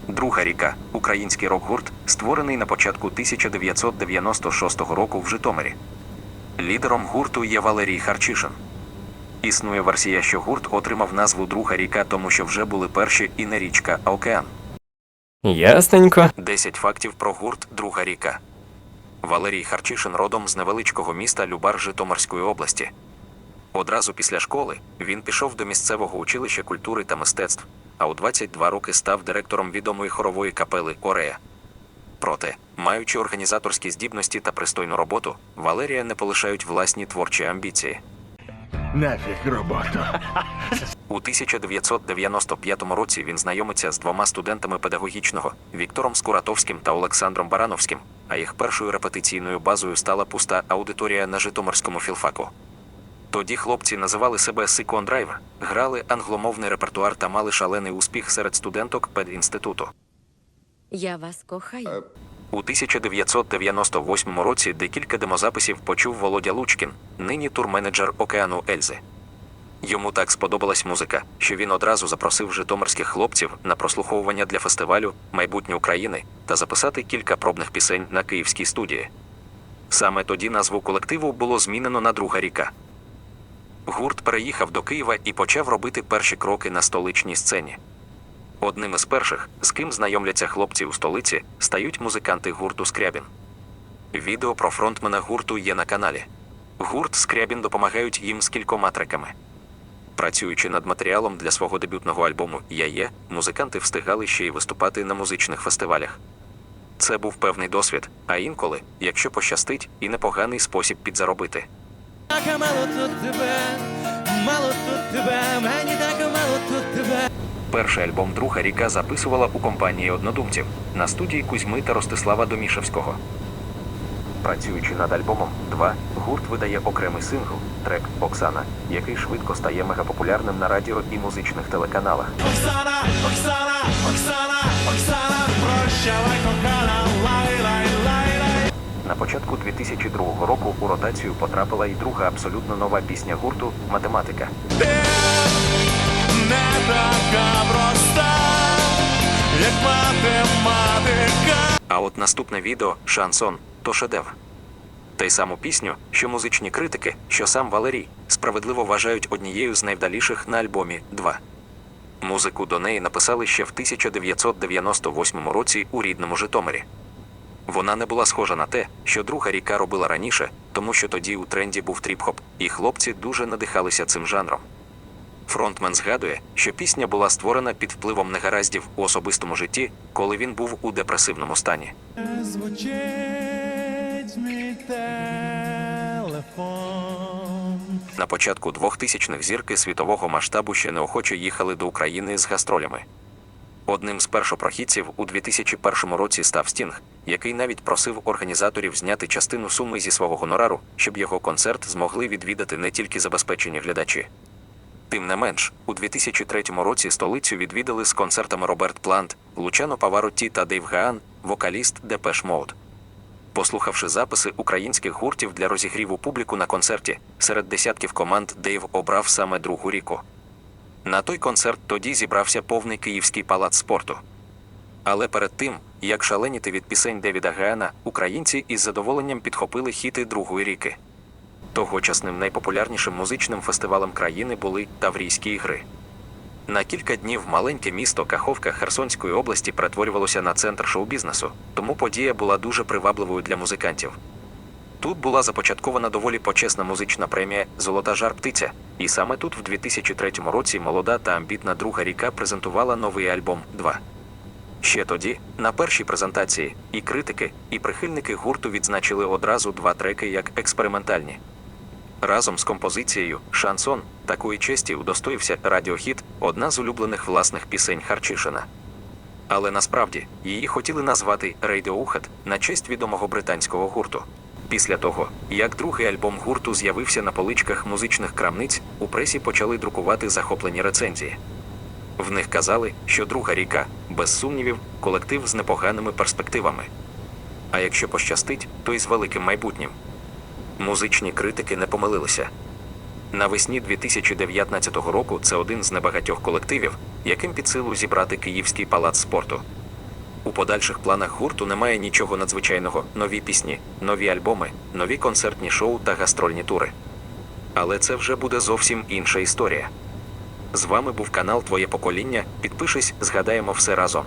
Друга ріка – український рок-гурт, створений на початку 1996 року в Житомирі. Лідером гурту є Валерій Харчишин. Існує версія, що гурт отримав назву «Друга ріка», тому що вже були перші і не річка, а океан. Ясненько. 10 фактів про гурт «Друга ріка». Валерій Харчишин родом з невеличкого міста Любар Житомирської області. Одразу після школи він пішов до місцевого училища культури та мистецтв, а у 22 роки став директором відомої хорової капели «Орея». Проте, маючи організаторські здібності та пристойну роботу, Валерія не полишають власні творчі амбіції. Нафіг роботу. У 1995 році він знайомиться з двома студентами педагогічного – Віктором Скуратовським та Олександром Барановським, а їх першою репетиційною базою стала пуста аудиторія на Житомирському філфаку. Тоді хлопці називали себе Second Drive, грали англомовний репертуар та мали шалений успіх серед студенток педінституту. Я вас кохаю. У 1998 році декілька демозаписів почув Володя Лучкін, нині турменеджер «Океану Ельзи». Йому так сподобалась музика, що він одразу запросив житомирських хлопців на прослуховування для фестивалю «Майбутнє України» та записати кілька пробних пісень на київській студії. Саме тоді назву колективу було змінено на «Друга ріка». Гурт переїхав до Києва і почав робити перші кроки на столичній сцені. Одним із перших, з ким знайомляться хлопці у столиці, стають музиканти гурту «Скрябін». Відео про фронтмена гурту є на каналі. Гурт «Скрябін» допомагають їм з кількома треками. Працюючи над матеріалом для свого дебютного альбому «Я є», музиканти встигали ще й виступати на музичних фестивалях. Це був певний досвід, а інколи, якщо пощастить, і непоганий спосіб підзаробити. Так мало тут тебе, мені так мало тут тебе. Перший альбом «Друга ріка» записувала у компанії однодумців на студії Кузьми та Ростислава Домішевського. Працюючи над альбомом «2», гурт видає окремий сингл, трек «Оксана», який швидко стає мегапопулярним на радіо і музичних телеканалах. Оксана, Оксана, Оксана, Оксана, прощавай, кохана, лай-лай-лай-лай. На початку 2002 року у ротацію потрапила і друга абсолютно нова пісня гурту «Математика». Не така проста, як математика. А от наступне відео «Шансон» – то шедевр. Та й саму пісню, що музичні критики, що сам Валерій, справедливо вважають однією з найвдаліших на альбомі «2». Музику до неї написали ще в 1998 році у рідному Житомирі. Вона не була схожа на те, що «Друга ріка» робила раніше, тому що тоді у тренді був тріп-хоп, і хлопці дуже надихалися цим жанром. Фронтмен згадує, що пісня була створена під впливом негараздів у особистому житті, коли він був у депресивному стані. Звучить мій телефон. На початку 2000-х зірки світового масштабу ще неохоче їхали до України з гастролями. Одним з першопрохідців у 2001 році став Стінг, який навіть просив організаторів зняти частину суми зі свого гонорару, щоб його концерт змогли відвідати не тільки забезпечені глядачі. Тим не менш, у 2003 році столицю відвідали з концертами Роберт Плант, Лучано Паваротті та Дейв Гаан, вокаліст Депеш Мод. Послухавши записи українських гуртів для розігріву публіку на концерті, серед десятків команд Дейв обрав саме «Другу ріку». На той концерт тоді зібрався повний київський палац спорту. Але перед тим, як шаленіти від пісень Девіда Гаана, українці із задоволенням підхопили хіти «Другої ріки». Тогочасним найпопулярнішим музичним фестивалем країни були Таврійські ігри. На кілька днів маленьке місто Каховка Херсонської області перетворювалося на центр шоу-бізнесу, тому подія була дуже привабливою для музикантів. Тут була започаткована доволі почесна музична премія «Золота жар-птиця», і саме тут в 2003 році молода та амбітна «Друга ріка» презентувала новий альбом «2». Ще тоді, на першій презентації, і критики, і прихильники гурту відзначили одразу 2 треки як експериментальні. Разом з композицією «Шансон» такої честі удостоївся радіохіт, одна з улюблених власних пісень Харчишина. Але насправді, її хотіли назвати «Radiohead» на честь відомого британського гурту. Після того, як другий альбом гурту з'явився на поличках музичних крамниць, у пресі почали друкувати захоплені рецензії. В них казали, що «Друга ріка» – без сумнівів, колектив з непоганими перспективами. А якщо пощастить, то й з великим майбутнім. Музичні критики не помилилися. Навесні 2019 року це один з небагатьох колективів, яким під силу зібрати Київський палац спорту. У подальших планах гурту немає нічого надзвичайного: нові пісні, нові альбоми, нові концертні шоу та гастрольні тури. Але це вже буде зовсім інша історія. З вами був канал Твоє покоління. Підпишись, згадаємо все разом.